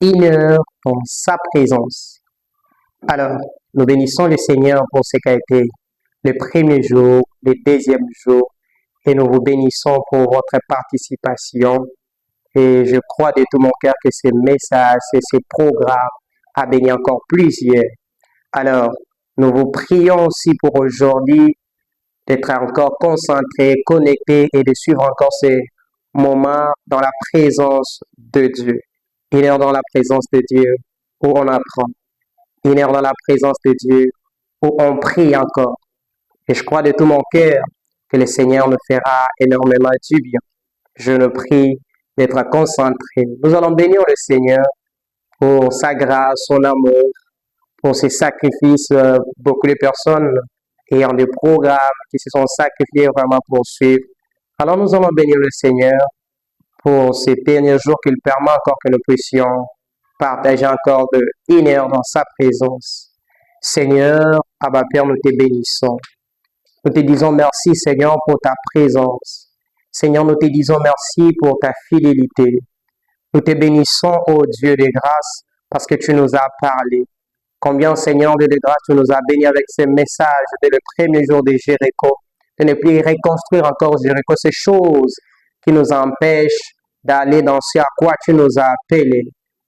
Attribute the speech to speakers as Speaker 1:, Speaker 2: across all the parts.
Speaker 1: une heure dans sa présence. Alors, nous bénissons le Seigneur pour ce qu'a été le premier jour, le deuxième jour, et nous vous bénissons pour votre participation. Et je crois de tout mon cœur que ces messages et ces programmes a béni encore plusieurs. Alors, nous vous prions aussi pour aujourd'hui d'être encore concentrés, connectés et de suivre encore ces moments dans la présence de Dieu. Une heure dans la présence de Dieu où on apprend. Une heure dans la présence de Dieu où on prie encore. Et je crois de tout mon cœur que le Seigneur nous fera énormément du bien. Je nous prie d'être concentrés. Nous allons bénir le Seigneur pour sa grâce, son amour, pour ses sacrifices. Beaucoup de personnes ayant des programmes qui se sont sacrifiés vraiment pour suivre. Alors nous allons bénir le Seigneur pour ces derniers jours qu'il permet encore que nous puissions partager encore une heure dans sa présence. Seigneur, Abba Père, nous te bénissons. Nous te disons merci, Seigneur, pour ta présence. Seigneur, nous te disons merci pour ta fidélité. Nous te bénissons, ô Dieu de grâce, parce que tu nous as parlé. Combien, Seigneur, de grâce, tu nous as bénis avec ces messages dès le premier jour de Jéricho, de ne plus reconstruire encore Jéricho, ces choses qui nous empêchent d'aller dans ce à quoi tu nous as appelés.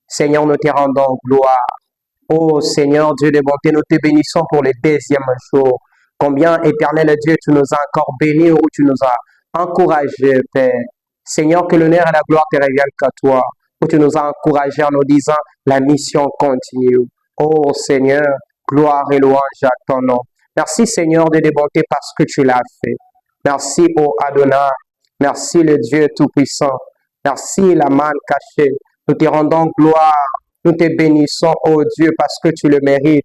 Speaker 1: Seigneur, nous te rendons gloire. Ô Seigneur, Dieu de bonté, nous te bénissons pour le deuxième jour. Combien, éternel Dieu, tu nous as encore bénis, ou tu nous as encouragés, Père. Seigneur, que l'honneur et la gloire te reviennent qu'à toi, où tu nous as encouragés en nous disant, la mission continue. Oh Seigneur, gloire et louange à ton nom. Merci Seigneur de bonté parce que tu l'as fait. Merci ô Adonai. Merci le Dieu Tout-Puissant. Merci la manne cachée. Nous te rendons gloire. Nous te bénissons, ô Dieu, parce que tu le mérites.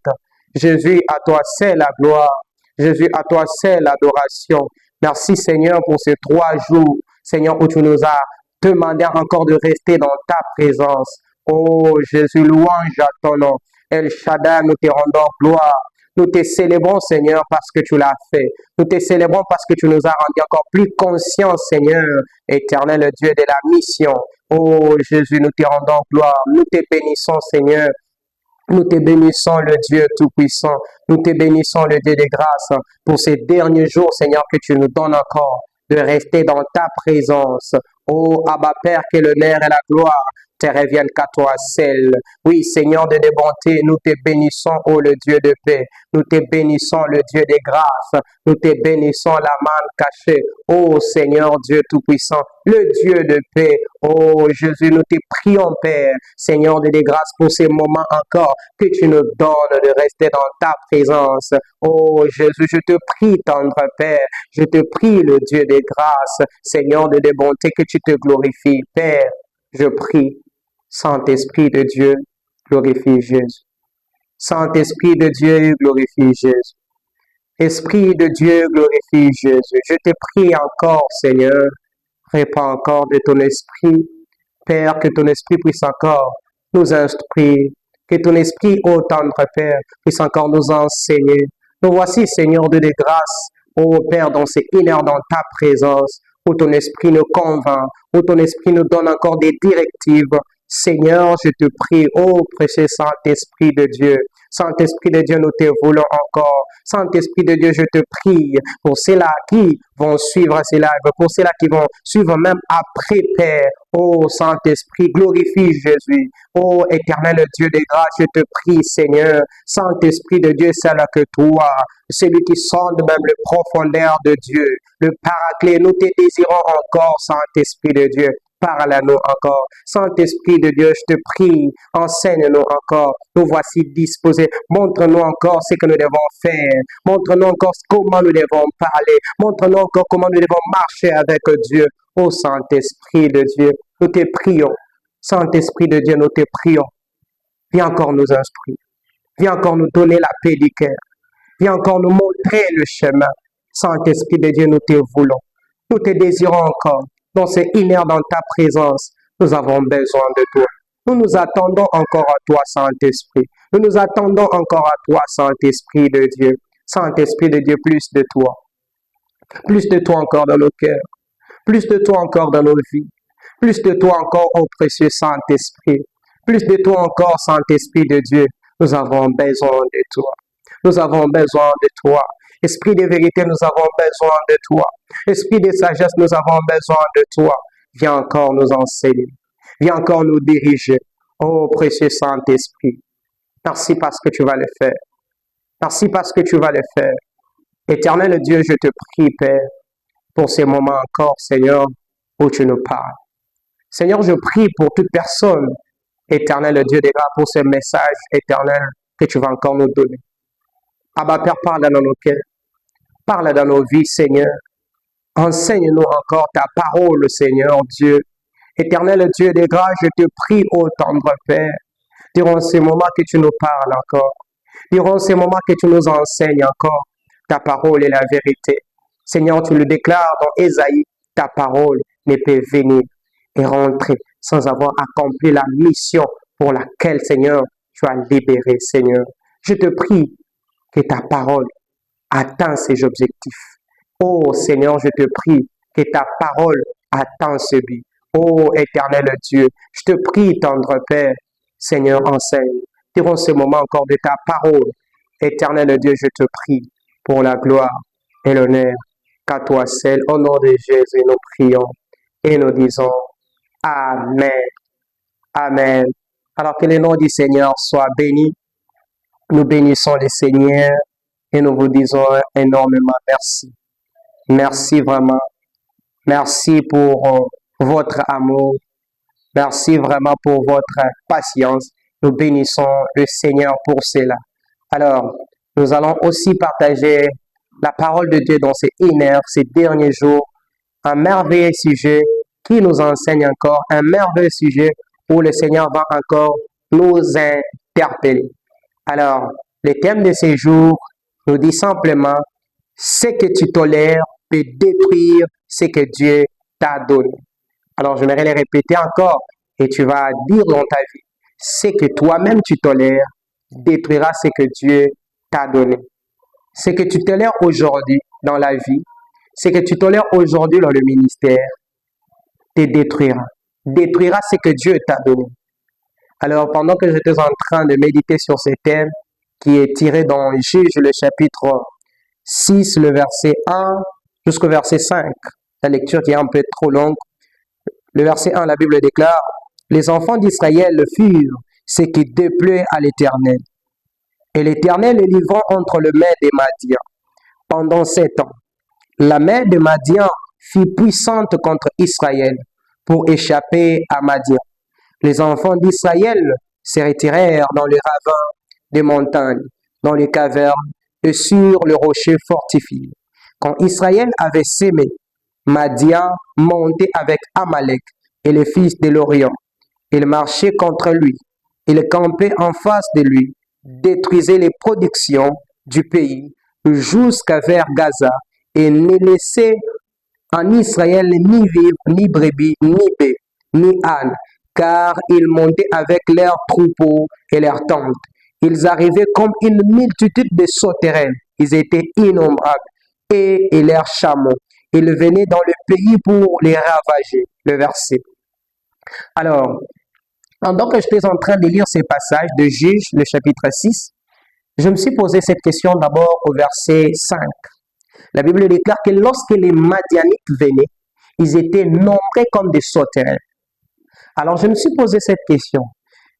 Speaker 1: Jésus, à toi c'est la gloire. Jésus, à toi c'est l'adoration. Merci Seigneur pour ces 3 jours, Seigneur, où tu nous as demandé encore de rester dans ta présence. Oh Jésus, louange à ton nom. El Shaddai, nous te rendons gloire. Nous te célébrons, Seigneur, parce que tu l'as fait. Nous te célébrons parce que tu nous as rendu encore plus conscients, Seigneur, éternel Dieu de la mission. Oh Jésus, nous te rendons gloire. Nous te bénissons, Seigneur. Nous te bénissons, le Dieu Tout-Puissant. Nous te bénissons, le Dieu de grâce, pour ces derniers jours, Seigneur, que tu nous donnes encore de rester dans ta présence. Oh, Abba Père, que l'honneur et la gloire te reviennent qu'à toi seul. Oui, Seigneur de bonté, nous te bénissons, oh le Dieu de paix. Nous te bénissons, le Dieu de grâce. Nous te bénissons, la manne cachée. Oh Seigneur Dieu Tout-Puissant, le Dieu de paix. Oh Jésus, nous te prions, Père, Seigneur de grâce, pour ces moments encore que tu nous donnes de rester dans ta présence. Oh Jésus, je te prie, tendre Père. Je te prie, le Dieu de grâce, Seigneur de bonté, que tu te glorifies, Père. Je prie, Saint-Esprit de Dieu, glorifie Jésus. Saint-Esprit de Dieu, glorifie Jésus. Esprit de Dieu, glorifie Jésus. Je te prie encore, Seigneur, répands encore de ton esprit. Père, que ton esprit puisse encore nous instruire. Que ton esprit, ô tendre Père, puisse encore nous enseigner. Nous voici, Seigneur, de grâce, ô Père, dans ces heures dans ta présence, où ton esprit nous convainc, où ton esprit nous donne encore des directives. Seigneur, je te prie, ô précieux Saint-Esprit de Dieu. Saint-Esprit de Dieu, nous te voulons encore. Saint-Esprit de Dieu, je te prie pour ceux-là qui vont suivre ces lives, pour ceux-là qui vont suivre même après, Père. Oh Saint-Esprit, glorifie Jésus. Oh éternel Dieu de grâce, je te prie, Seigneur. Saint-Esprit de Dieu, c'est là que toi, celui qui sonde même le profondeur de Dieu, le paraclet, nous te désirons encore, Saint-Esprit de Dieu. Parle-nous encore. Saint-Esprit de Dieu, je te prie, enseigne-nous encore. Nous voici disposés. Montre-nous encore ce que nous devons faire. Montre-nous encore comment nous devons parler. Montre-nous encore comment nous devons marcher avec Dieu. Ô Saint-Esprit de Dieu, nous te prions. Saint-Esprit de Dieu, nous te prions. Viens encore nous instruire. Viens encore nous donner la paix du cœur. Viens encore nous montrer le chemin. Saint-Esprit de Dieu, nous te voulons. Nous te désirons encore. Dans ces heures dans ta présence, nous avons besoin de toi. Nous nous attendons encore à toi, Saint-Esprit. Nous nous attendons encore à toi, Saint-Esprit de Dieu. Saint-Esprit de Dieu, plus de toi. Plus de toi encore dans nos cœurs. Plus de toi encore dans nos vies. Plus de toi encore, ô précieux Saint-Esprit. Plus de toi encore, Saint-Esprit de Dieu. Nous avons besoin de toi. Nous avons besoin de toi. Esprit de vérité, nous avons besoin de toi. Esprit de sagesse, nous avons besoin de toi. Viens encore nous enseigner. Viens encore nous diriger. Oh, précieux Saint-Esprit. Merci parce que tu vas le faire. Merci parce que tu vas le faire. Éternel Dieu, je te prie, Père, pour ces moments encore, Seigneur, où tu nous parles. Seigneur, je prie pour toute personne, éternel Dieu des grâces, pour ce message éternel que tu vas encore nous donner. Abba, Père, parle dans nos cœurs. Parle dans nos vies, Seigneur. Enseigne-nous encore ta parole, Seigneur Dieu. Éternel Dieu des grâces, je te prie, ô tendre Père, durant ces moments que tu nous parles encore, durant ces moments que tu nous enseignes encore, ta parole est la vérité. Seigneur, tu le déclares dans Ésaïe, ta parole ne peut venir et rentrer sans avoir accompli la mission pour laquelle, Seigneur, tu as libéré, Seigneur. Je te prie que ta parole atteigne ses objectifs. Oh Seigneur, je te prie que ta parole atteigne ce but. Oh éternel Dieu, je te prie, tendre Père, Seigneur, enseigne. Durant ce moment encore de ta parole, éternel Dieu, je te prie pour la gloire et l'honneur qu'à toi seul. Au nom de Jésus, nous prions et nous disons Amen. Amen. Alors que le nom du Seigneur soit béni. Nous bénissons le Seigneur et nous vous disons énormément merci. Merci vraiment. Merci pour votre amour. Merci vraiment pour votre patience. Nous bénissons le Seigneur pour cela. Alors, nous allons aussi partager la parole de Dieu dans ces heures, ces derniers jours. Un merveilleux sujet qui nous enseigne encore, un merveilleux sujet où le Seigneur va encore nous interpeller. Alors, le thème de ces jours nous dit simplement, ce que tu tolères peut détruire ce que Dieu t'a donné. Alors, je vais le répéter encore et tu vas dire dans ta vie, ce que toi-même tu tolères détruira ce que Dieu t'a donné. Ce que tu tolères aujourd'hui dans la vie, ce que tu tolères aujourd'hui dans le ministère, te détruira ce que Dieu t'a donné. Alors, pendant que j'étais en train de méditer sur ce thème, qui est tiré dans Juge, le chapitre 6, le verset 1 jusqu'au verset 5, la lecture qui est un peu trop longue. Le verset 1, la Bible déclare, « Les enfants d'Israël furent ce qui déplaît à l'Éternel. Et l'Éternel les livra entre les mains des Madians. Pendant 7 ans, la main de Madian fut puissante contre Israël pour échapper à Madian. Les enfants d'Israël se retirèrent dans les ravins des montagnes, dans les cavernes et sur les rochers fortifiés. Quand Israël avait sémé, Madian montait avec Amalek et les fils de l'Orient. Il marchait contre lui. Il campait en face de lui, détruisait les productions du pays jusqu'à vers Gaza et ne laissait en Israël ni vivre, ni brebis, ni bœufs, ni ânes, car ils montaient avec leurs troupeaux et leurs tentes. Ils arrivaient comme une multitude de sauterelles. Ils étaient innombrables. Et leurs chameaux. Ils venaient dans le pays pour les ravager. Le verset. Alors, pendant que j'étais en train de lire ces passages de Juge, le chapitre 6, je me suis posé cette question d'abord au verset 5. La Bible déclare que lorsque les Madianites venaient, ils étaient nombreux comme des sauterelles. Alors, je me suis posé cette question.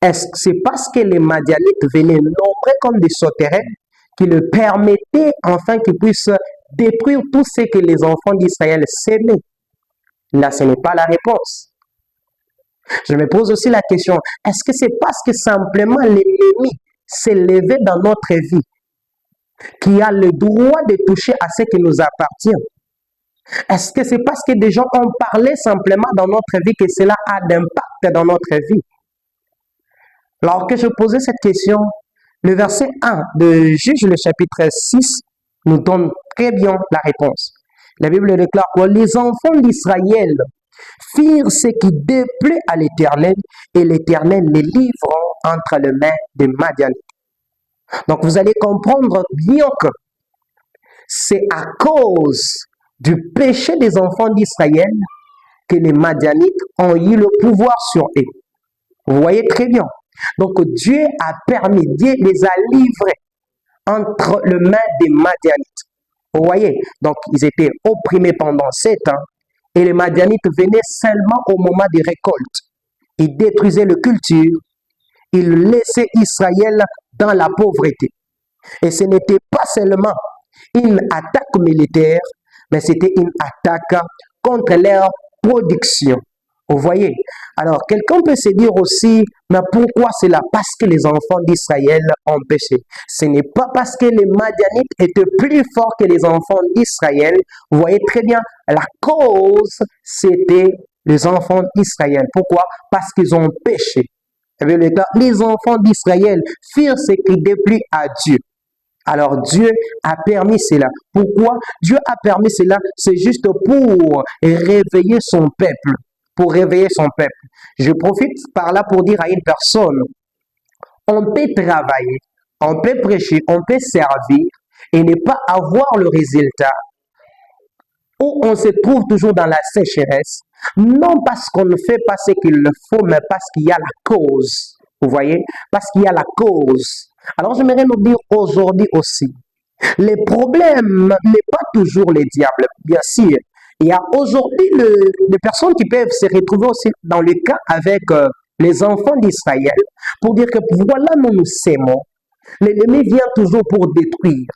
Speaker 1: Est-ce que c'est parce que les Madianites venaient nombreux comme des sauterelles qui le permettaient enfin qu'ils puissent détruire tout ce que les enfants d'Israël s'aimaient? Là, ce n'est pas la réponse. Je me pose aussi la question, est-ce que c'est parce que simplement l'ennemi s'est levé dans notre vie, qui a le droit de toucher à ce qui nous appartient? Est-ce que c'est parce que des gens ont parlé simplement dans notre vie que cela a d'impact dans notre vie? Alors que je posais cette question, le verset 1 de Juge, le chapitre 6, nous donne très bien la réponse. La Bible déclare que les enfants d'Israël firent ce qui déplaît à l'Éternel et l'Éternel les livra entre les mains des Madianites. Donc vous allez comprendre bien que c'est à cause du péché des enfants d'Israël que les Madianites ont eu le pouvoir sur eux. Vous voyez très bien. Donc Dieu a permis, Dieu les a livrés entre les mains des Madianites. Vous voyez, donc ils étaient opprimés pendant 7 ans et les Madianites venaient seulement au moment des récoltes. Ils détruisaient le culture, ils laissaient Israël dans la pauvreté. Et ce n'était pas seulement une attaque militaire, mais c'était une attaque contre leur production. Vous voyez? Alors, quelqu'un peut se dire aussi, mais pourquoi cela? Parce que les enfants d'Israël ont péché. Ce n'est pas parce que les Madianites étaient plus forts que les enfants d'Israël. Vous voyez très bien, la cause, c'était les enfants d'Israël. Pourquoi? Parce qu'ils ont péché. Les enfants d'Israël firent ce qui déplut à Dieu. Alors Dieu a permis cela. Pourquoi Dieu a permis cela? C'est juste pour réveiller son peuple. Pour réveiller son peuple. Je profite par là pour dire à une personne, on peut travailler, on peut prêcher, on peut servir et ne pas avoir le résultat. Ou on se trouve toujours dans la sécheresse, non parce qu'on ne fait pas ce qu'il faut, mais parce qu'il y a la cause. Vous voyez? Parce qu'il y a la cause. Alors j'aimerais nous dire aujourd'hui aussi, les problèmes n'est pas toujours les diables, bien sûr. Il y a aujourd'hui des personnes qui peuvent se retrouver aussi dans le cas avec les enfants d'Israël pour dire que voilà, nous s'aimons. L'ennemi vient toujours pour détruire.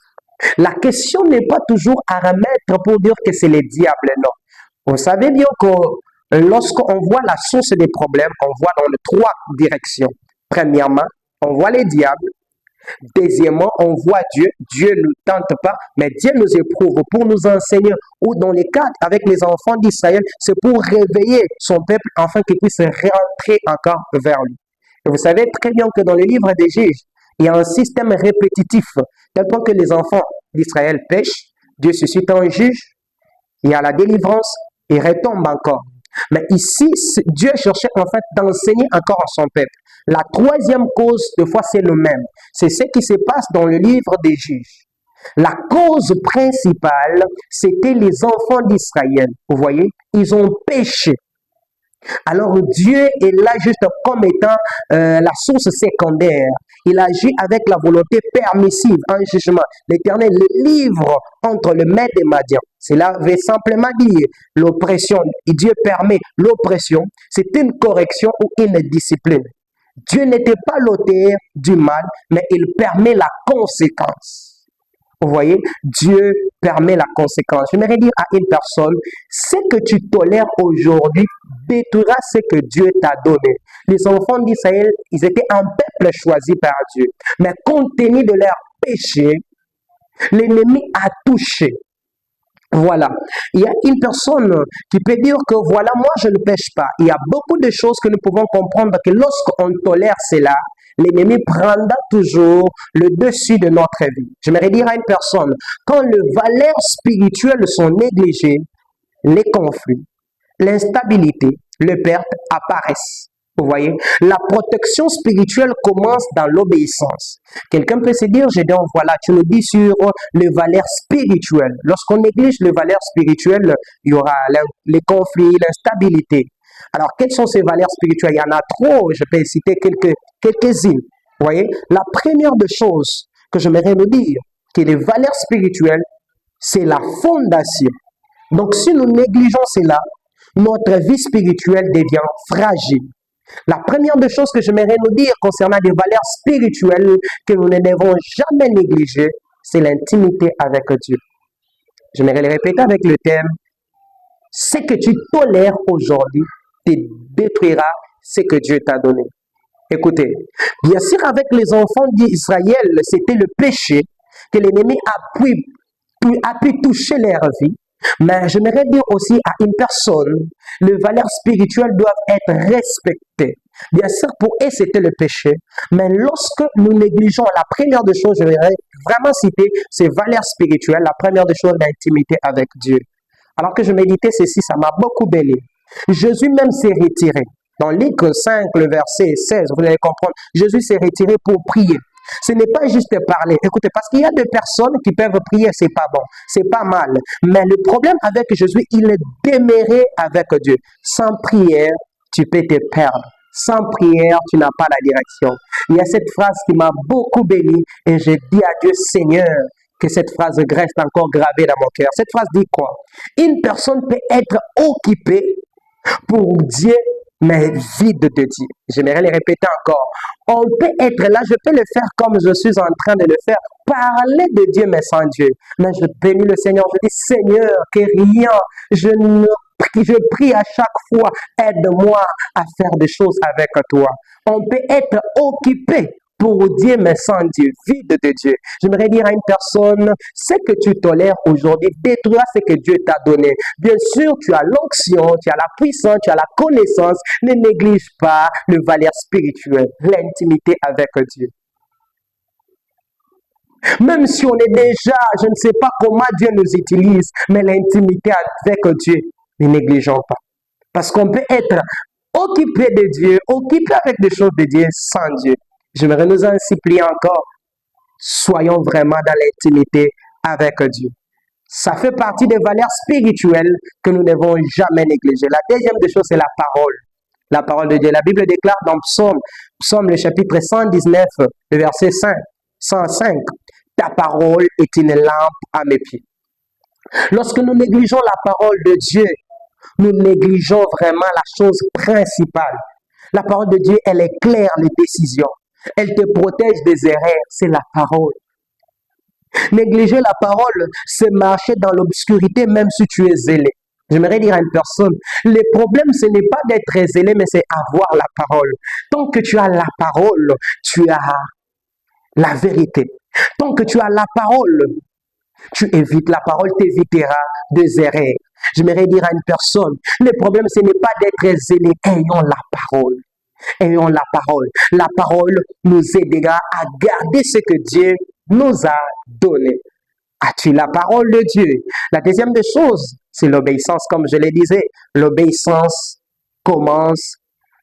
Speaker 1: La question n'est pas toujours à remettre pour dire que c'est les diables, non. Vous savez bien que lorsqu'on voit la source des problèmes, on voit dans les 3 directions. Premièrement, on voit les diables. Deuxièmement, on voit Dieu. Dieu ne nous tente pas, mais Dieu nous éprouve pour nous enseigner. Ou dans les cas avec les enfants d'Israël, c'est pour réveiller son peuple afin qu'il puisse rentrer encore vers lui. Et vous savez très bien que dans le livre des Juges, il y a un système répétitif. Tel point que les enfants d'Israël pêchent, Dieu suscite un juge, il y a la délivrance, il retombe encore. Mais ici, Dieu cherchait en fait d'enseigner encore à son peuple. La 3e cause, de fois, c'est le même. C'est ce qui se passe dans le livre des Juges. La cause principale, c'était les enfants d'Israël. Vous voyez, ils ont péché. Alors Dieu est là juste comme étant la source secondaire. Il agit avec la volonté permissive en jugement. L'Éternel le livre entre les mains des Madians. Cela veut simplement dire l'oppression. Et Dieu permet l'oppression. C'est une correction ou une discipline. Dieu n'était pas l'auteur du mal, mais il permet la conséquence. Vous voyez, Dieu permet la conséquence. J'aimerais dire à une personne, ce que tu tolères aujourd'hui détruira ce que Dieu t'a donné. Les enfants d'Israël, ils étaient un peuple choisi par Dieu. Mais compte tenu de leur péché, l'ennemi a touché. Voilà. Il y a une personne qui peut dire que voilà, moi je ne pêche pas. Il y a beaucoup de choses que nous pouvons comprendre que lorsqu'on tolère cela, l'ennemi prendra toujours le dessus de notre vie. J'aimerais dire à une personne, quand les valeurs spirituelles sont négligées, les conflits, l'instabilité, les pertes apparaissent. Vous voyez, la protection spirituelle commence dans l'obéissance. Quelqu'un peut se dire, donc voilà, tu nous dis sur les valeurs spirituelles. Lorsqu'on néglige les valeurs spirituelles, il y aura les conflits, l'instabilité. Alors, quelles sont ces valeurs spirituelles? Il y en a trop, je peux citer quelques-unes. Vous voyez, la première des choses que j'aimerais nous dire, que les valeurs spirituelles, c'est la fondation. Donc, si nous négligeons cela, notre vie spirituelle devient fragile. La première des choses que j'aimerais nous dire concernant des valeurs spirituelles que nous ne devons jamais négliger, c'est l'intimité avec Dieu. J'aimerais le répéter avec le thème, ce que tu tolères aujourd'hui te détruira ce que Dieu t'a donné. Écoutez, bien sûr avec les enfants d'Israël, c'était le péché que l'ennemi a pu toucher leur vie. Mais j'aimerais dire aussi à une personne, les valeurs spirituelles doivent être respectées. Bien sûr, pour eux, c'était le péché. Mais lorsque nous négligeons la première des choses, je voudrais vraiment citer ces valeurs spirituelles, la première des choses, l'intimité avec Dieu. Alors que je méditais ceci, ça m'a beaucoup béni. Jésus même s'est retiré. Dans Luc 5, le verset 16, vous allez comprendre, Jésus s'est retiré pour prier. Ce n'est pas juste parler. Écoutez, parce qu'il y a des personnes qui peuvent prier, c'est pas bon, c'est pas mal. Mais le problème avec Jésus, il est demeurait avec Dieu. Sans prière, tu peux te perdre. Sans prière, tu n'as pas la direction. Il y a cette phrase qui m'a beaucoup béni et je dis à Dieu, Seigneur, que cette phrase reste encore gravée dans mon cœur. Cette phrase dit quoi? Une personne peut être occupée pour Dieu, mais vide de Dieu. J'aimerais le répéter encore. On peut être là, je peux le faire comme je suis en train de le faire, parler de Dieu, mais sans Dieu. Mais je bénis le Seigneur, je dis, Seigneur, que rien, je prie à chaque fois, aide-moi à faire des choses avec toi. On peut être occupé pour Dieu, mais sans Dieu, vide de Dieu. J'aimerais dire à une personne, ce que tu tolères aujourd'hui, détruis ce que Dieu t'a donné. Bien sûr, tu as l'onction, tu as la puissance, tu as la connaissance. Ne néglige pas le valeur spirituel, l'intimité avec Dieu. Même si on est déjà, je ne sais pas comment Dieu nous utilise, mais l'intimité avec Dieu, ne négligeons pas. Parce qu'on peut être occupé de Dieu, occupé avec des choses de Dieu sans Dieu. J'aimerais nous en supplier encore. Soyons vraiment dans l'intimité avec Dieu. Ça fait partie des valeurs spirituelles que nous ne devons jamais négliger. La deuxième des choses, c'est la parole. La parole de Dieu. La Bible déclare dans Psaume le chapitre 119, le verset 105. Ta parole est une lampe à mes pieds. Lorsque nous négligeons la parole de Dieu, nous négligeons vraiment la chose principale. La parole de Dieu, elle éclaire les décisions. Elle te protège des erreurs. C'est la parole. Négliger la parole, c'est marcher dans l'obscurité même si tu es zélé. J'aimerais dire à une personne, le problème, ce n'est pas d'être zélé, mais c'est avoir la parole. Tant que tu as la parole, tu as la vérité. Tant que tu as la parole, tu évites. La parole t'évitera des erreurs. J'aimerais dire à une personne, le problème, ce n'est pas d'être zélé. Ayons la parole. Ayons la parole. La parole nous aidera à garder ce que Dieu nous a donné. As-tu la parole de Dieu? La deuxième des choses, c'est l'obéissance, comme je le disais. L'obéissance commence,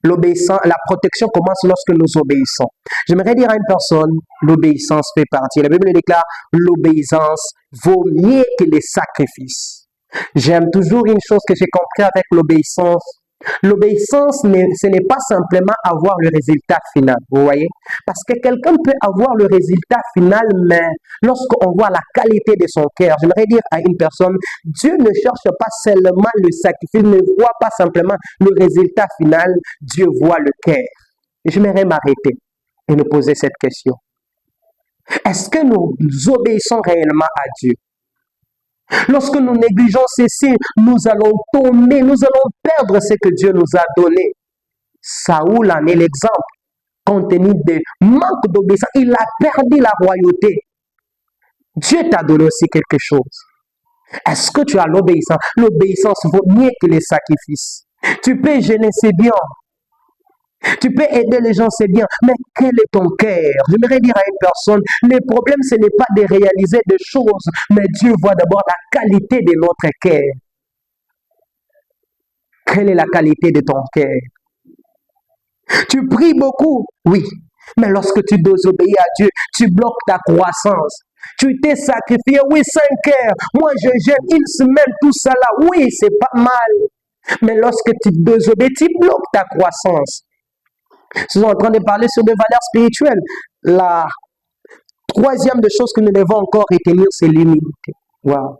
Speaker 1: la protection commence lorsque nous obéissons. J'aimerais dire à une personne, l'obéissance fait partie. La Bible déclare, l'obéissance vaut mieux que les sacrifices. J'aime toujours une chose que j'ai compris avec l'obéissance. L'obéissance, ce n'est pas simplement avoir le résultat final, vous voyez? Parce que quelqu'un peut avoir le résultat final, mais lorsqu'on voit la qualité de son cœur, j'aimerais dire à une personne, Dieu ne cherche pas seulement le sacrifice, ne voit pas simplement le résultat final, Dieu voit le cœur. Et j'aimerais m'arrêter et nous poser cette question. Est-ce que nous obéissons réellement à Dieu? Lorsque nous négligeons ceci, nous allons tomber, nous allons perdre ce que Dieu nous a donné. Saoul en est l'exemple. Compte tenu de manque d'obéissance, il a perdu la royauté. Dieu t'a donné aussi quelque chose. Est-ce que tu as l'obéissance? L'obéissance vaut mieux que les sacrifices. Tu peux gêner, c'est bien. Tu peux aider les gens, c'est bien, mais quel est ton cœur? J'aimerais dire à une personne, le problème, ce n'est pas de réaliser des choses, mais Dieu voit d'abord la qualité de notre cœur. Quelle est la qualité de ton cœur? Tu pries beaucoup, oui, mais lorsque tu désobéis à Dieu, tu bloques ta croissance. Tu t'es sacrifié, oui, 5 heures. Moi, je gère une semaine, tout ça là, oui, c'est pas mal. Mais lorsque tu désobéis, tu bloques ta croissance. Nous sommes en train de parler sur des valeurs spirituelles. La troisième des choses que nous devons encore retenir, c'est l'humilité. Wow.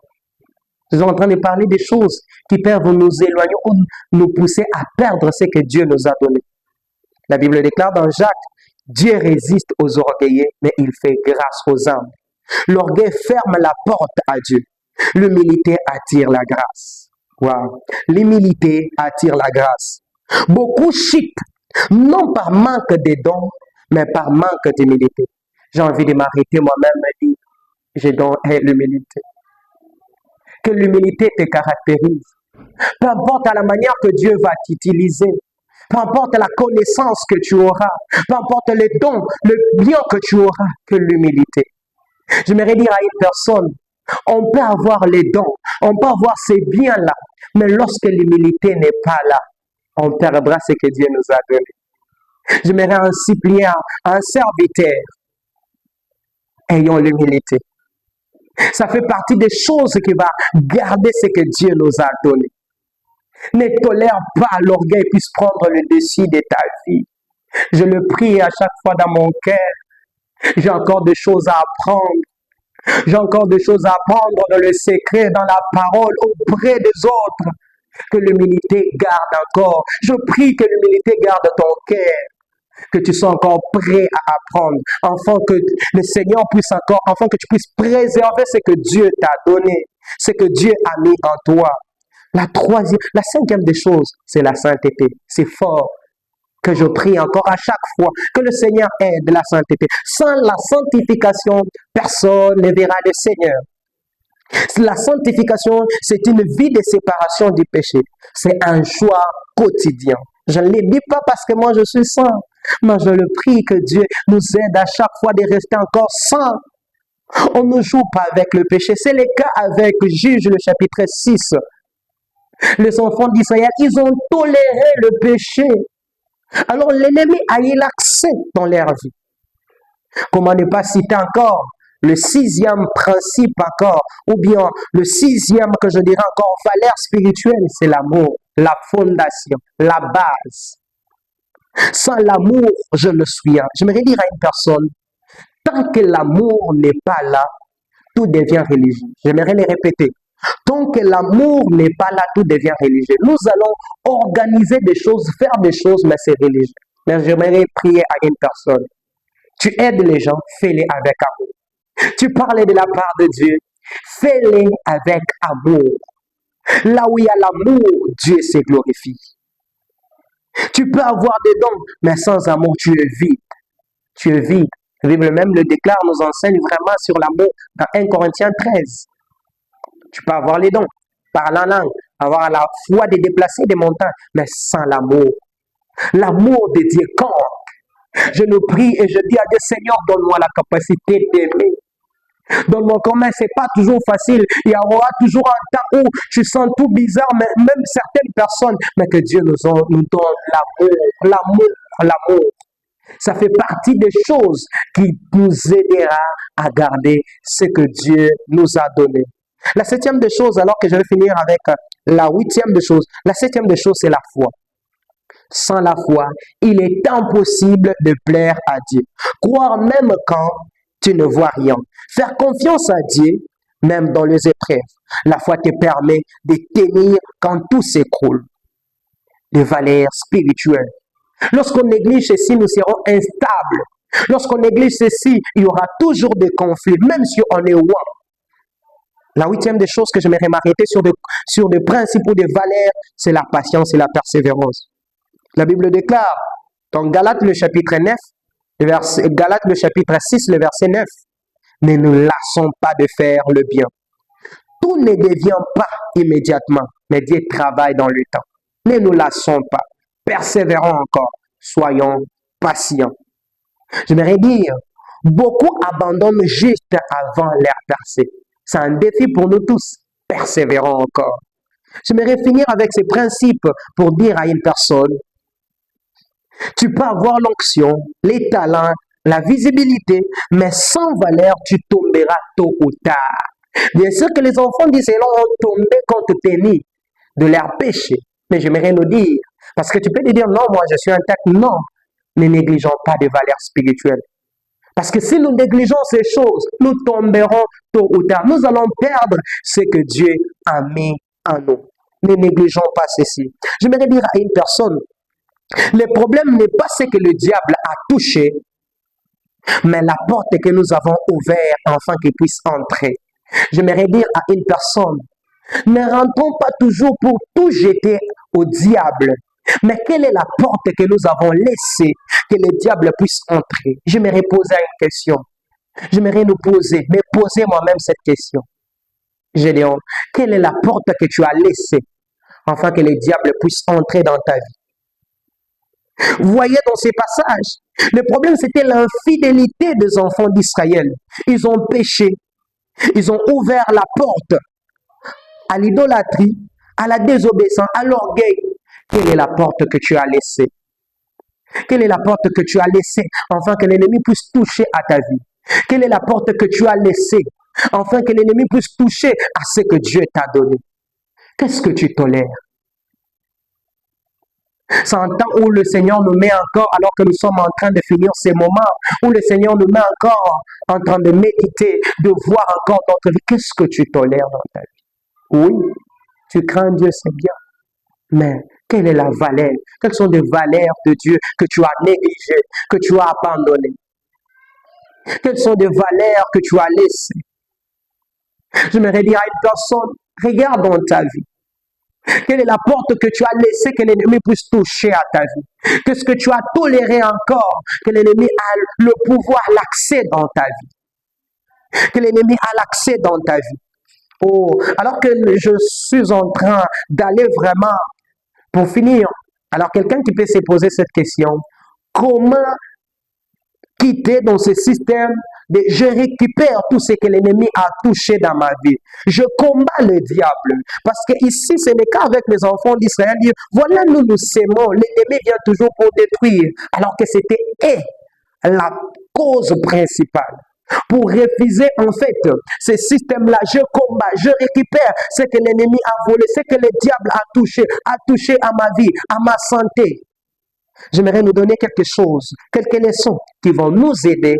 Speaker 1: Nous sommes en train de parler des choses qui peuvent nous éloigner ou nous pousser à perdre ce que Dieu nous a donné. La Bible déclare dans Jacques, Dieu résiste aux orgueilleux, mais il fait grâce aux humbles. L'orgueil ferme la porte à Dieu. L'humilité attire la grâce. Wow. L'humilité attire la grâce. Beaucoup chutent, non par manque de dons, mais par manque d'humilité. J'ai envie de m'arrêter moi-même et dire, j'ai donc l'humilité. Que l'humilité te caractérise. Peu importe la manière que Dieu va t'utiliser, peu importe la connaissance que tu auras, peu importe les dons, le bien que tu auras, que l'humilité. J'aimerais dire à une personne, on peut avoir les dons, on peut avoir ces biens-là, mais lorsque l'humilité n'est pas là, on perdra ce que Dieu nous a donné. J'aimerais en supplier un serviteur, ayons l'humilité. Ça fait partie des choses qui va garder ce que Dieu nous a donné. Ne tolère pas l'orgueil puisse prendre le dessus de ta vie. Je le prie à chaque fois dans mon cœur. J'ai encore des choses à apprendre. J'ai encore des choses à apprendre dans le secret, dans la parole, auprès des autres. Que l'humilité garde encore. Je prie que l'humilité garde ton cœur. Que tu sois encore prêt à apprendre. Afin que le Seigneur puisse encore, afin que tu puisses préserver ce que Dieu t'a donné. Ce que Dieu a mis en toi. La cinquième des choses, c'est la sainteté. C'est fort que je prie encore à chaque fois que le Seigneur aide la sainteté. Sans la sanctification, personne ne verra le Seigneur. La sanctification, c'est une vie de séparation du péché. C'est un choix quotidien. Je ne le dis pas parce que moi je suis saint, mais je le prie que Dieu nous aide à chaque fois de rester encore saints. On ne joue pas avec le péché. C'est le cas avec Juge, le chapitre 6. Les enfants d'Israël, ils ont toléré le péché. Alors l'ennemi a eu l'accès dans leur vie. Comment ne pas citer encore le sixième principe encore, ou bien le sixième que je dirais encore valeur spirituelle, c'est l'amour, la fondation, la base. Sans l'amour, je ne suis rien. J'aimerais dire à une personne, tant que l'amour n'est pas là, tout devient religieux. J'aimerais le répéter. Tant que l'amour n'est pas là, tout devient religieux. Nous allons organiser des choses, faire des choses, mais c'est religieux. Mais j'aimerais prier à une personne. Tu aides les gens, fais-les avec amour. Tu parles de la part de Dieu, fais-les avec amour. Là où il y a l'amour, Dieu se glorifie. Tu peux avoir des dons, mais sans amour, tu es vide. Tu es vide. La Bible même le déclare, nous enseigne vraiment sur l'amour dans 1 Corinthiens 13. Tu peux avoir les dons, parler en langue, avoir la foi de déplacer des montagnes, mais sans l'amour. L'amour de Dieu compte. Je nous prie et je dis à Dieu, Seigneur, donne-moi la capacité d'aimer. Donne-moi comment c'est pas toujours facile. Il y aura toujours un temps où tu sens tout bizarre, mais même certaines personnes, mais que Dieu nous donne l'amour, l'amour, l'amour. Ça fait partie des choses qui nous aidera à garder ce que Dieu nous a donné. La septième des choses, alors que je vais finir avec la huitième des choses, la septième des choses, c'est la foi. Sans la foi, il est impossible de plaire à Dieu. Croire même quand tu ne vois rien. Faire confiance à Dieu, même dans les épreuves. La foi te permet de tenir quand tout s'écroule. Des valeurs spirituelles. Lorsqu'on néglige ceci, nous serons instables. Lorsqu'on néglige ceci, il y aura toujours des conflits, même si on est loin. La huitième des choses que j'aimerais m'arrêter sur des principes ou des valeurs, c'est la patience et la persévérance. La Bible déclare dans Galates le chapitre 9, Galates le chapitre 6, le verset 9, ne nous lassons pas de faire le bien. Tout ne devient pas immédiatement, mais Dieu travaille dans le temps. Ne nous lassons pas, persévérons encore, soyons patients. J'aimerais dire, beaucoup abandonnent juste avant leur percée. C'est un défi pour nous tous. Persévérons encore. J'aimerais finir avec ces principes pour dire à une personne, tu peux avoir l'onction, les talents, la visibilité, mais sans valeur, tu tomberas tôt ou tard. Bien sûr que les enfants d'Israël ont tombé compte tenu de leur péché. Mais j'aimerais nous dire, parce que tu peux te dire, non, moi je suis intact. Non, ne négligeons pas des valeurs spirituelles. Parce que si nous négligeons ces choses, nous tomberons tôt ou tard. Nous allons perdre ce que Dieu a mis en nous. Ne négligeons pas ceci. J'aimerais dire à une personne, le problème n'est pas ce que le diable a touché, mais la porte que nous avons ouverte afin qu'il puisse entrer. J'aimerais dire à une personne, ne rentrons pas toujours pour tout jeter au diable. Mais quelle est la porte que nous avons laissée que le diable puisse entrer? J'aimerais poser une question. J'aimerais me poser moi-même cette question. Gédéon, quelle est la porte que tu as laissée afin que le diable puisse entrer dans ta vie? Vous voyez dans ces passages, le problème c'était l'infidélité des enfants d'Israël. Ils ont péché. Ils ont ouvert la porte à l'idolâtrie, à la désobéissance, à l'orgueil. Quelle est la porte que tu as laissée? Quelle est la porte que tu as laissée afin que l'ennemi puisse toucher à ta vie? Quelle est la porte que tu as laissée afin que l'ennemi puisse toucher à ce que Dieu t'a donné? Qu'est-ce que tu tolères? C'est un temps où le Seigneur nous met encore, alors que nous sommes en train de finir ces moments, où le Seigneur nous met encore en train de méditer, de voir encore notre vie. Qu'est-ce que tu tolères dans ta vie? Oui, tu crains Dieu, c'est bien. Mais quelle est la valeur? Quelles sont les valeurs de Dieu que tu as négligées, que tu as abandonnées? Quelles sont les valeurs que tu as laissées? J'aimerais dire à une personne, regarde dans ta vie. Quelle est la porte que tu as laissée que l'ennemi puisse toucher à ta vie? Qu'est-ce que tu as toléré encore que l'ennemi a le pouvoir, l'accès dans ta vie? Que l'ennemi a l'accès dans ta vie. Oh, alors que je suis en train d'aller vraiment pour finir. Alors quelqu'un qui peut se poser cette question, comment quitter dans ce système de je récupère tout ce que l'ennemi a touché dans ma vie. Je combats le diable. Parce que ici, c'est le cas avec les enfants d'Israël. Voilà, nous s'aimons. L'ennemi vient toujours pour détruire. Alors que c'était la cause principale. Pour refuser en fait ce système-là, je combats, je récupère ce que l'ennemi a volé, ce que le diable a touché à ma vie, à ma santé. J'aimerais nous donner quelque chose, quelques leçons qui vont nous aider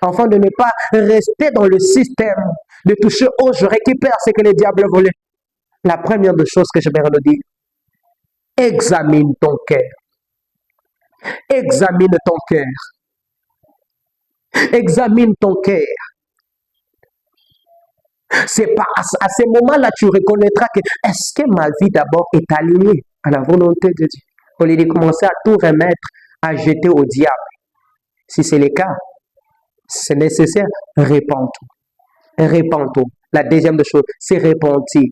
Speaker 1: afin de ne pas rester dans le système de toucher, oh, je récupère ce que le diable a volé. La première des choses que j'aimerais nous dire, examine ton cœur. Examine ton cœur. Examine ton cœur. C'est pas à ce moment-là tu reconnaîtras que est-ce que ma vie d'abord est alignée à la volonté de Dieu. Au lieu de commencer à tout remettre, à jeter au diable. Si c'est le cas, c'est nécessaire, répands-toi. Répands-toi. La deuxième des choses, c'est repentir.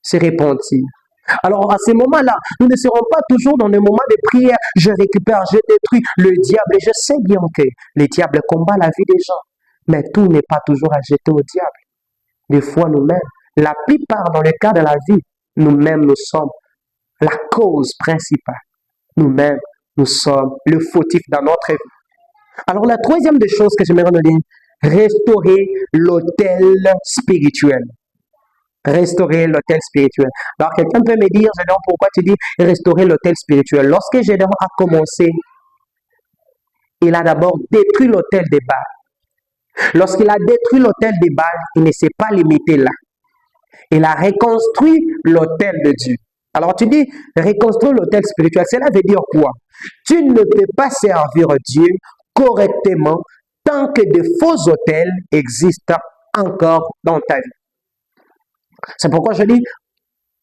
Speaker 1: C'est repentir. Alors à ce moment-là, nous ne serons pas toujours dans des moments de prière. Je récupère, je détruis le diable. Et je sais bien que le diable combat la vie des gens. Mais tout n'est pas toujours à jeter au diable. Des fois, nous-mêmes, la plupart dans le cas de la vie, nous-mêmes, nous sommes la cause principale. Nous-mêmes, nous sommes le fautif dans notre vie. Alors, la troisième des choses que j'aimerais nous dire, restaurer l'autel spirituel. Restaurer l'autel spirituel. Alors, quelqu'un peut me dire, Gédéon, pourquoi tu dis restaurer l'autel spirituel? Lorsque Gédéon a commencé, il a d'abord détruit l'autel des Baals. Lorsqu'il a détruit l'autel des Baals, il ne s'est pas limité là. Il a reconstruit l'autel de Dieu. Alors tu dis, reconstruire l'autel spirituel, cela veut dire quoi? Tu ne peux pas servir Dieu correctement tant que de faux autels existent encore dans ta vie. C'est pourquoi je dis,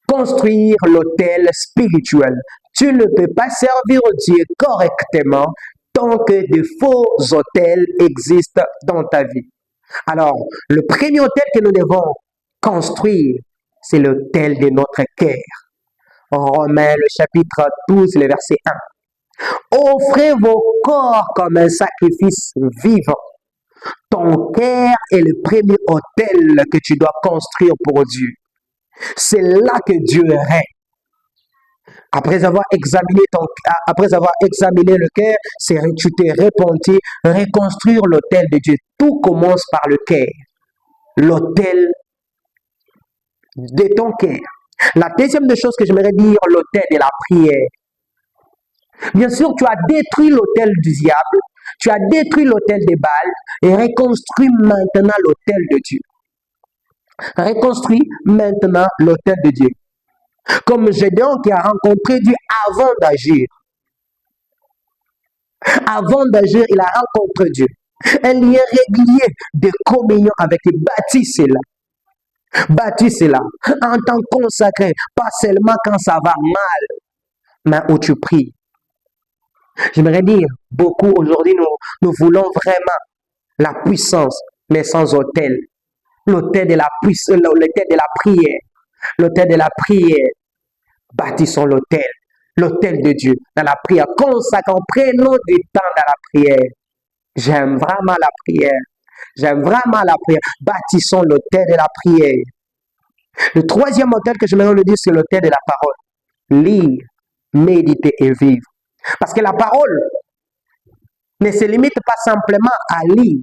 Speaker 1: construire l'autel spirituel. Tu ne peux pas servir Dieu correctement tant que de faux autels existent dans ta vie. Alors, le premier autel que nous devons construire, c'est l'autel de notre cœur. Romains, le chapitre 12, le verset 1. Offrez vos corps comme un sacrifice vivant. Ton cœur est le premier autel que tu dois construire pour Dieu. C'est là que Dieu règne. Après avoir examiné le cœur, tu t'es repenti, reconstruire l'autel de Dieu. Tout commence par le cœur. L'autel de ton cœur. La deuxième des choses que j'aimerais dire, l'autel de la prière. Bien sûr, tu as détruit l'autel du diable, tu as détruit l'autel des Baals et reconstruis maintenant l'autel de Dieu. Reconstruis maintenant l'autel de Dieu. Comme Gédéon qui a rencontré Dieu avant d'agir. Avant d'agir, il a rencontré Dieu. Un lien régulier de communion avec lui. Bâtis cela. Bâtis cela. En tant consacré, pas seulement quand ça va mal, mais où tu pries. J'aimerais dire, beaucoup aujourd'hui, nous voulons vraiment la puissance, mais sans autel. L'autel de la puissance, l'autel de la prière. L'autel de la prière. Bâtissons l'autel de Dieu dans la prière. Consacrons, prenons du temps dans la prière. J'aime vraiment la prière. J'aime vraiment la prière. Bâtissons l'autel de la prière. Le troisième autel que je me le dire, c'est l'autel de la parole. Lire, méditer et vivre. Parce que la parole ne se limite pas simplement à lire,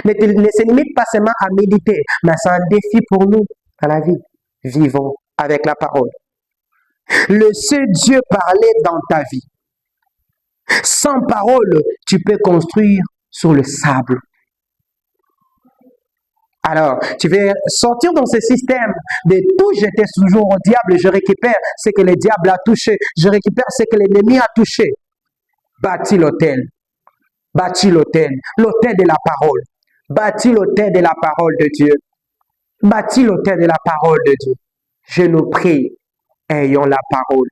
Speaker 1: ne se limite pas seulement à méditer, mais c'est un défi pour nous dans la vie. Vivons avec la parole. Laissez Dieu parler dans ta vie. Sans parole, tu peux construire sur le sable. Alors, tu veux sortir dans ce système de tout jeter toujours au diable, je récupère ce que le diable a touché, je récupère ce que l'ennemi a touché. Bâtis l'autel, l'autel de la parole. Bâtis l'autel de la parole de Dieu. Bâtis l'autel de la parole de Dieu. Je nous prie, ayons la parole.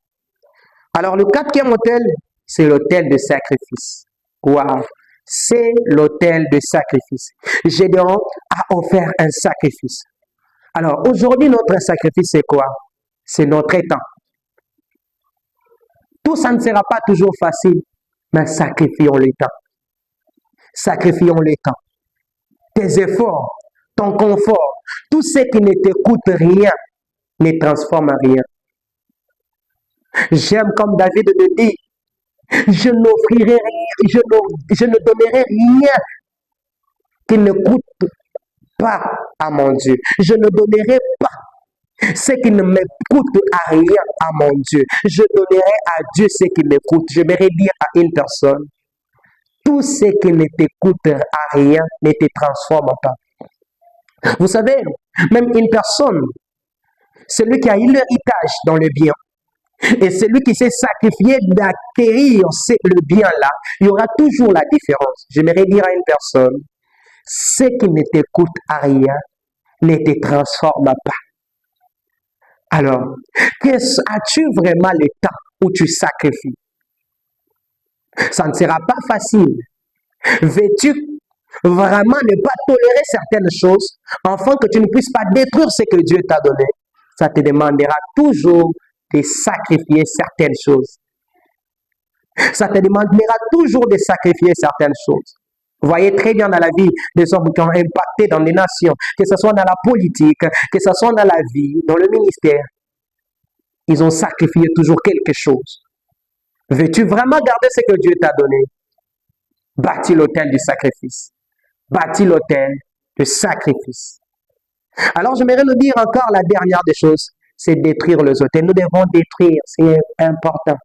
Speaker 1: Alors, le quatrième autel, c'est l'autel de sacrifice. Waouh! C'est l'autel de sacrifice. Gédéon a offert un sacrifice. Alors, aujourd'hui, notre sacrifice, c'est quoi? C'est notre temps. Tout ça ne sera pas toujours facile, mais sacrifions le temps. Sacrifions le temps. Tes efforts, ton confort, tout ce qui ne te coûte rien, ne transforme en rien. J'aime comme David le dit, je n'offrirai rien, je ne donnerai rien qui ne coûte pas à mon Dieu. Je ne donnerai pas ce qui ne me coûte à rien à mon Dieu. Je donnerai à Dieu ce qui me coûte. J'aimerais dire à une personne, tout ce qui ne te coûte à rien ne te transforme pas. Vous savez, même une personne, celui qui a eu l'héritage dans le bien, et celui qui s'est sacrifié d'acquérir le bien-là, il y aura toujours la différence. J'aimerais dire à une personne, ce qui ne te coûte à rien ne te transforme pas. Alors, as-tu vraiment le temps où tu sacrifies? Ça ne sera pas facile. Veux-tu vraiment ne pas tolérer certaines choses afin que tu ne puisses pas détruire ce que Dieu t'a donné? Ça te demandera toujours de sacrifier certaines choses. Ça te demandera toujours de sacrifier certaines choses. Vous voyez très bien dans la vie des hommes qui ont impacté dans les nations, que ce soit dans la politique, que ce soit dans la vie, dans le ministère. Ils ont sacrifié toujours quelque chose. Veux-tu vraiment garder ce que Dieu t'a donné? Bâtis l'autel du sacrifice. Bâtis l'autel du sacrifice. Alors, j'aimerais nous dire encore la dernière des choses, c'est détruire les autels. Nous devons détruire, c'est important.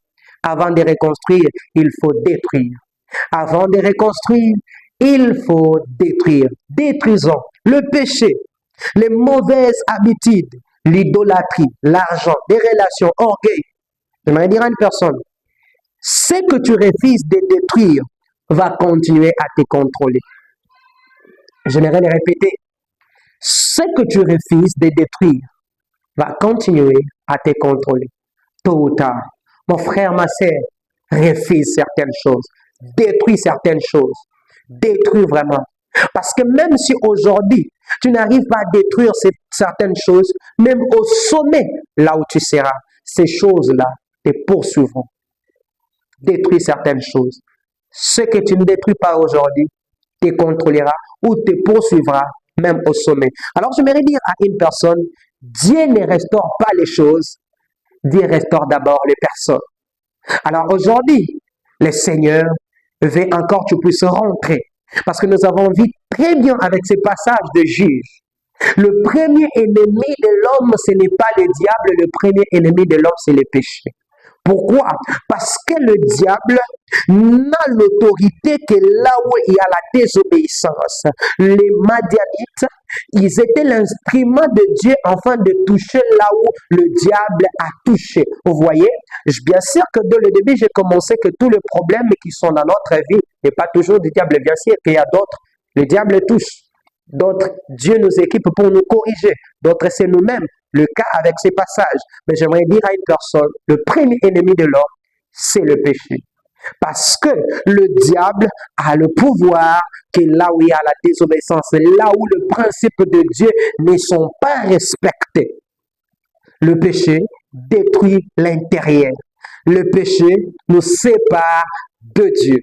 Speaker 1: Avant de reconstruire, il faut détruire. Avant de reconstruire, il faut détruire. Détruisons le péché, les mauvaises habitudes, l'idolâtrie, l'argent, les relations, orgueil. J'aimerais dire à une personne, ce que tu refuses de détruire va continuer à te contrôler. J'aimerais le répéter. Ce que tu refuses de détruire va continuer à te contrôler. Tôt ou tard, mon frère, ma sœur, refuse certaines choses. Détruis certaines choses. Détruis vraiment. Parce que même si aujourd'hui, tu n'arrives pas à détruire certaines choses, même au sommet, là où tu seras, ces choses-là te poursuivront. Détruis certaines choses. Ce que tu ne détruis pas aujourd'hui te contrôlera ou te poursuivra même au sommet. Alors, j'aimerais dire à une personne, Dieu ne restaure pas les choses, Dieu restaure d'abord les personnes. Alors aujourd'hui, le Seigneur veut encore que tu puisses rentrer. Parce que nous avons vu très bien avec ces passages de Juge. Le premier ennemi de l'homme, ce n'est pas le diable. Le premier ennemi de l'homme, c'est le péché. Pourquoi? Parce que le diable n'a l'autorité que là où il y a la désobéissance. Les Madianites, ils étaient l'instrument de Dieu afin de toucher là où le diable a touché. Vous voyez, bien sûr que dès le début, j'ai commencé que tous les problèmes qui sont dans notre vie n'est pas toujours du diable. Bien sûr qu'il y a d'autres, le diable touche. D'autres, Dieu nous équipe pour nous corriger. D'autres, c'est nous-mêmes. Le cas avec ces passages. Mais j'aimerais dire à une personne, le premier ennemi de l'homme, c'est le péché. Parce que le diable a le pouvoir que là où il y a la désobéissance, là où le principe de Dieu ne sont pas respectés, le péché détruit l'intérieur. Le péché nous sépare de Dieu.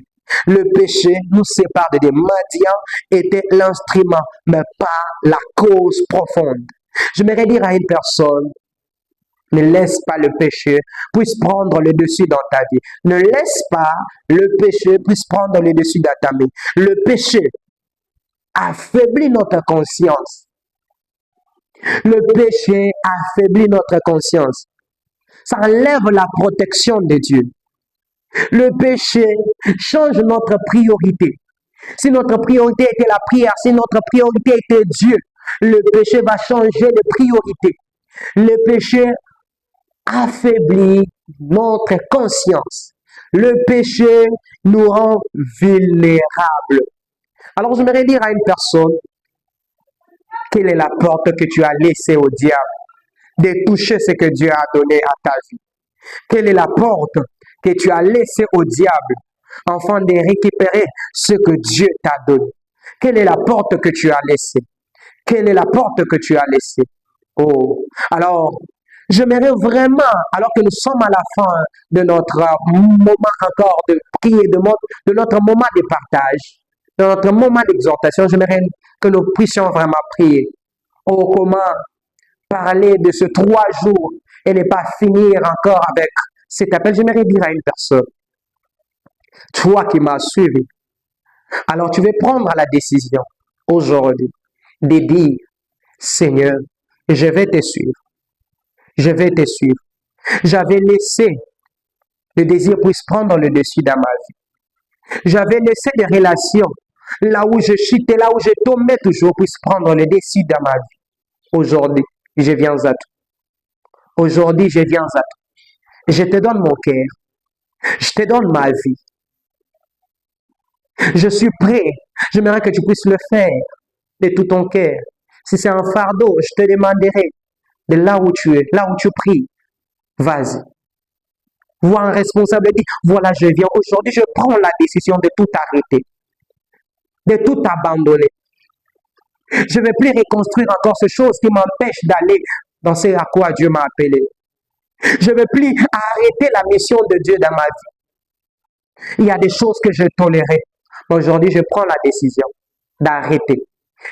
Speaker 1: Le péché nous sépare de Dieu. Madian était l'instrument, mais pas la cause profonde. J'aimerais dire à une personne, ne laisse pas le péché puisse prendre le dessus dans ta vie. Ne laisse pas le péché puisse prendre le dessus dans ta vie. Le péché affaiblit notre conscience. Le péché affaiblit notre conscience. Ça enlève la protection de Dieu. Le péché change notre priorité. Si notre priorité était la prière, si notre priorité était Dieu, le péché va changer de priorité. Le péché affaiblit notre conscience. Le péché nous rend vulnérables. Alors, j'aimerais dire à une personne, quelle est la porte que tu as laissée au diable de toucher ce que Dieu a donné à ta vie? Quelle est la porte que tu as laissée au diable afin de récupérer ce que Dieu t'a donné? Quelle est la porte que tu as laissée? Quelle est la porte que tu as laissée? Oh, alors, j'aimerais vraiment, alors que nous sommes à la fin de notre moment encore de prière, de notre moment de partage, de notre moment d'exhortation, j'aimerais que nous puissions vraiment prier. Oh, comment parler de ce 3 jours et ne pas finir encore avec cet appel. J'aimerais dire à une personne, toi qui m'as suivi, alors tu veux prendre la décision aujourd'hui de dire, Seigneur, je vais te suivre. Je vais te suivre. J'avais laissé le désir puisse prendre le dessus dans ma vie. J'avais laissé des relations là où je chutais, là où je tombais toujours puisse prendre le dessus dans ma vie. Aujourd'hui, je viens à toi. Aujourd'hui, je viens à toi. Je te donne mon cœur. Je te donne ma vie. Je suis prêt. J'aimerais que tu puisses le faire de tout ton cœur. Si c'est un fardeau, je te demanderai de là où tu es, là où tu pries. Vas-y. Vois un responsable et dis, voilà, je viens. Aujourd'hui, je prends la décision de tout arrêter, de tout abandonner. Je ne vais plus reconstruire encore ces choses qui m'empêchent d'aller dans ce à quoi Dieu m'a appelé. Je ne vais plus arrêter la mission de Dieu dans ma vie. Il y a des choses que je tolérais. Mais aujourd'hui, je prends la décision d'arrêter.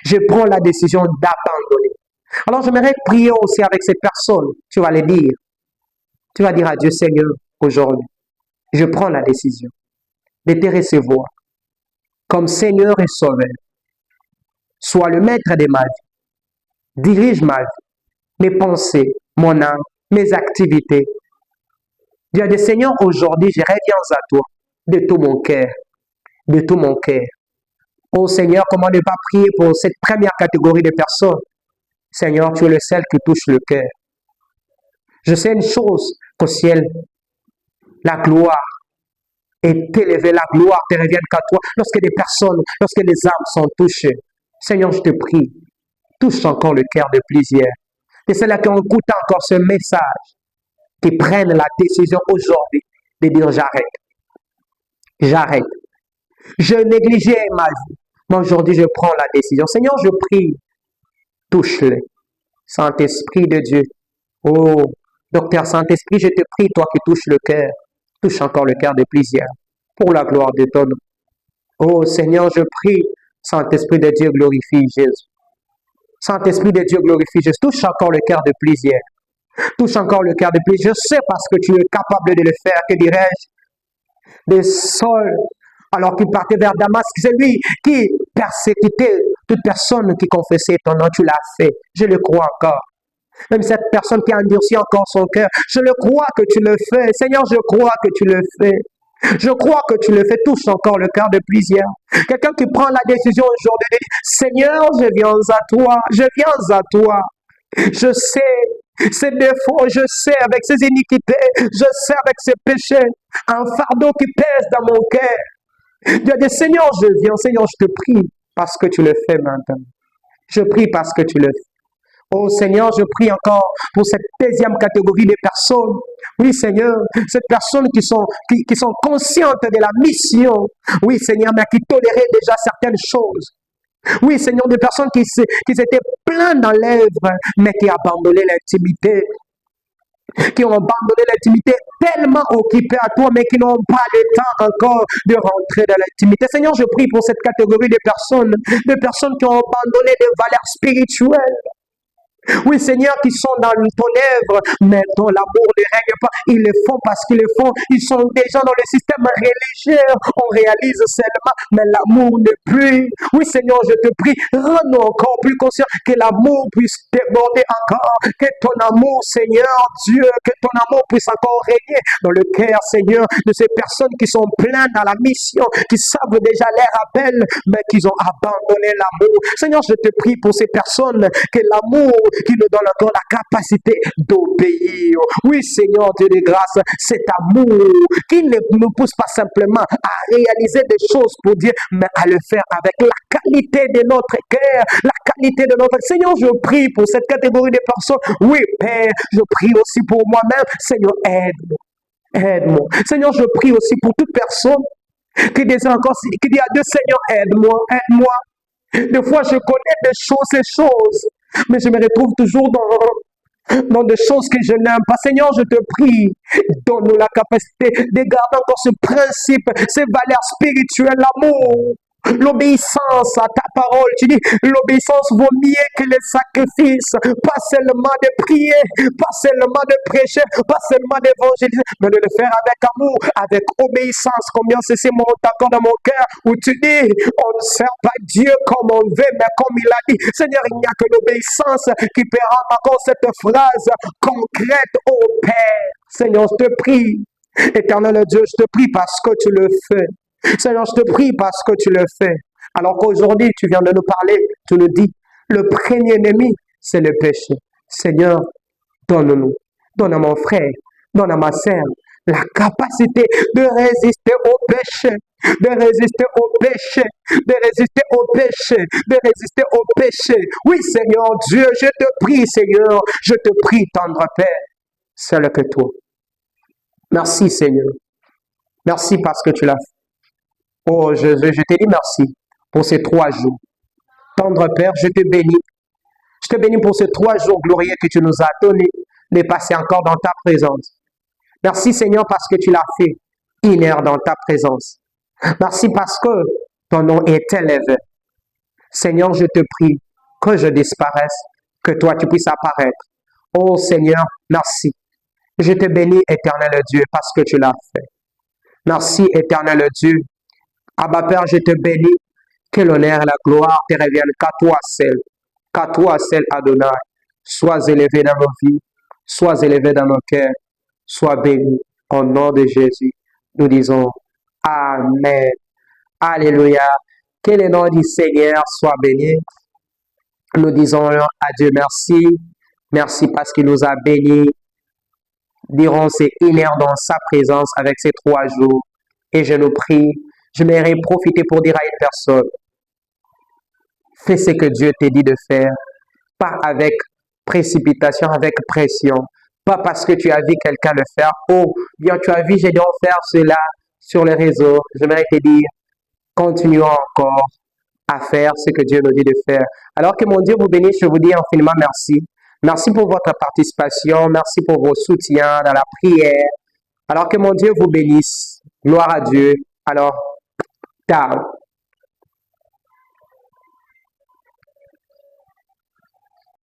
Speaker 1: Je prends la décision d'abandonner. Alors, j'aimerais prier aussi avec ces personnes. Tu vas les dire. Tu vas dire à Dieu, Seigneur, aujourd'hui, je prends la décision de te recevoir comme Seigneur et Sauveur. Sois le maître de ma vie. Dirige ma vie, mes pensées, mon âme, mes activités. Dieu dit, Seigneur, aujourd'hui, je reviens à toi de tout mon cœur, de tout mon cœur. Oh Seigneur, comment ne pas prier pour cette première catégorie de personnes? Seigneur, tu es le seul qui touche le cœur. Je sais une chose, qu'au ciel, la gloire est élevée, la gloire te revient qu'à toi. Lorsque des personnes, lorsque les âmes sont touchées, Seigneur, je te prie, touche encore le cœur de plusieurs. De ceux-là qui ont écouté encore ce message, qui prennent la décision aujourd'hui de dire j'arrête. J'arrête. Je négligeais ma vie. Mais aujourd'hui, je prends la décision. Seigneur, je prie, touche-les. Saint-Esprit de Dieu. Oh, Docteur Saint-Esprit, je te prie, toi qui touches le cœur, touche encore le cœur de plusieurs, pour la gloire de ton nom. Oh Seigneur, je prie, Saint-Esprit de Dieu, glorifie Jésus. Saint-Esprit de Dieu, glorifie Jésus. Touche encore le cœur de plusieurs. Touche encore le cœur de plusieurs. Je sais parce que tu es capable de le faire, que dirais-je, de Saul, alors qu'il partait vers Damas, c'est lui qui persécutait toute personne qui confessait ton nom, tu l'as fait. Je le crois encore. Même cette personne qui a endurci encore son cœur, je le crois que tu le fais. Seigneur, je crois que tu le fais. Je crois que tu le fais. Touche encore le cœur de plusieurs. Quelqu'un qui prend la décision aujourd'hui de dire, Seigneur, je viens à toi. Je viens à toi. Je sais ses défauts, je sais avec ses iniquités, je sais avec ses péchés, un fardeau qui pèse dans mon cœur. Dieu dit, Seigneur, je viens. Seigneur, je te prie parce que tu le fais maintenant. Je prie parce que tu le fais. Oh Seigneur, je prie encore pour cette deuxième catégorie de personnes. Oui Seigneur, ces personnes qui sont conscientes de la mission. Oui Seigneur, mais qui toléraient déjà certaines choses. Oui Seigneur, des personnes qui étaient pleines dans l'œuvre, mais qui abandonnaient l'intimité. Qui ont abandonné l'intimité tellement occupées à toi, mais qui n'ont pas le temps encore de rentrer dans l'intimité. Seigneur, je prie pour cette catégorie de personnes qui ont abandonné des valeurs spirituelles. Oui, Seigneur, qui sont dans ton œuvre, mais dont l'amour ne règne pas. Ils le font parce qu'ils le font. Ils sont déjà dans le système religieux. On réalise seulement, mais l'amour ne plus. Oui, Seigneur, je te prie, rends-nous encore plus conscients que l'amour puisse déborder encore. Que ton amour, Seigneur Dieu, que ton amour puisse encore régner dans le cœur, Seigneur, de ces personnes qui sont pleines dans la mission, qui savent déjà leur appel, mais qui ont abandonné l'amour. Seigneur, je te prie pour ces personnes, que l'amour qui nous donne encore la capacité d'obéir. Oui, Seigneur Dieu de grâce, cet amour qui ne nous pousse pas simplement à réaliser des choses pour Dieu, mais à le faire avec la qualité de notre cœur, la qualité de notre... Seigneur, je prie pour cette catégorie de personnes. Oui, Père, je prie aussi pour moi-même. Seigneur, aide-moi. Aide-moi. Seigneur, je prie aussi pour toute personne qui désire encore, qui dit à Dieu, Seigneur, aide-moi, aide-moi. Des fois, je connais des choses, mais je me retrouve toujours dans des choses que je n'aime pas. Seigneur, je te prie, donne-nous la capacité de garder encore ce principe, ces valeurs spirituelles, l'amour, l'obéissance à ta parole. Tu dis, l'obéissance vaut mieux que les sacrifices, pas seulement de prier, pas seulement de prêcher, pas seulement d'évangéliser, mais de le faire avec amour, avec obéissance. Combien c'est mon d'accord dans mon cœur où tu dis, on ne sert pas Dieu comme on veut, mais comme il a dit. Seigneur, il n'y a que l'obéissance qui peut rendre encore cette phrase concrète au Père. Seigneur, je te prie, éternel Dieu, je te prie parce que tu le fais. Seigneur, je te prie parce que tu le fais. Alors qu'aujourd'hui, tu viens de nous parler, tu nous dis, le premier ennemi, c'est le péché. Seigneur, donne-nous, donne à mon frère, donne à ma sœur la capacité de résister au péché, de résister au péché, de résister au péché, de résister au péché. Oui, Seigneur Dieu, je te prie, Seigneur, je te prie, tendre Père, seul que toi. Merci, Seigneur. Merci parce que tu l'as fait. Oh Jésus, je te dis merci pour ces 3 jours. Tendre Père, je te bénis. Je te bénis pour ces 3 jours glorieux que tu nous as donnés de passer encore dans ta présence. Merci Seigneur parce que tu l'as fait une heure dans ta présence. Merci parce que ton nom est élevé. Seigneur, je te prie que je disparaisse, que toi tu puisses apparaître. Oh Seigneur, merci. Je te bénis, éternel Dieu, parce que tu l'as fait. Merci, éternel Dieu. Abba Père, je te bénis, que l'honneur et la gloire te reviennent qu'à toi seul, Adonai. Sois élevé dans nos vies, sois élevé dans nos cœurs, sois béni. Au nom de Jésus, nous disons Amen. Alléluia. Que le nom du Seigneur soit béni. Nous disons à Dieu merci. Merci parce qu'il nous a bénis durant ces 1 heure dans sa présence avec ces 3 jours. Et je nous prie, je m'aimerais profiter pour dire à une personne, fais ce que Dieu te dit de faire, pas avec précipitation, avec pression, pas parce que tu as vu quelqu'un le faire, oh, bien tu as vu, j'ai dû faire cela sur les réseaux. J'aimerais te dire, continuons encore à faire ce que Dieu nous dit de faire. Alors que mon Dieu vous bénisse, je vous dis infiniment merci. Merci pour votre participation, merci pour vos soutiens dans la prière. Alors que mon Dieu vous bénisse. Gloire à Dieu. Alors, ciao.